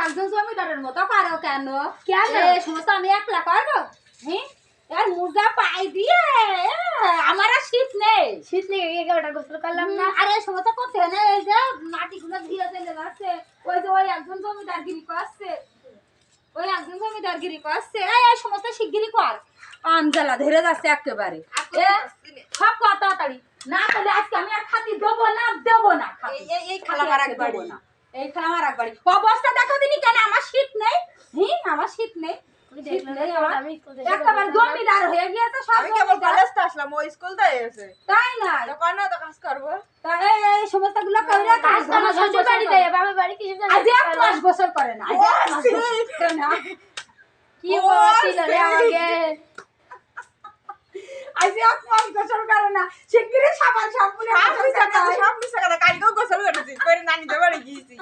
একজন জমিদারের মতো পারো কেন? এই সমস্ত আমি একলা করবো? এর মুজা পাই দিয়ে আমার আর শীত নেই। শীত লেগে গিয়ে কেউটা গোসল করলাম না। আরে এই সমস্ত করতে না, এই যে মাটিগুলো ধীরে চলে যাচ্ছে, ওই যে ওই একজন জমিদারগিরি করছে, ওই একজন জমিদারগিরি করছে, এই সমস্ত শিগগিরি কর। আমজালা ধরে যাচ্ছে একেবারে। সব কথা তাড়াতাড়ি না তাহলে আজকে আমি আর খাতি দেবো না, দেবো না। এই খালামার এক বাড়ি না, এই খালামার এক বাড়ি অবস্থা দেখো দিনি কেন? আমার শীত নেই, আমার শীত নেই। একেবারে জমিদার হয়ে গিয়েছে সব। আমি কেবল কলেজটা আসলাম, ওই স্কুল তাই আছে। তাই না? দোকান তো কাজ করবো। তা এই সমস্ত গুলো কইরা কাজ আমার শ্বশুর বাড়ি দেয়, বাবার বাড়ি কিছু জানি আজ এক মাস গোসল করে না, আজ এক মাস গোসল করে না। কি বলছিল রে আমাকে? আজ এক মাস গোসল করে না, শিগগিরই সাবান শ্যাম্পু নিয়ে সব মিশা কথা, কালকেও গোসল করেছি, করে নানিদের বাড়ি গিয়েছি।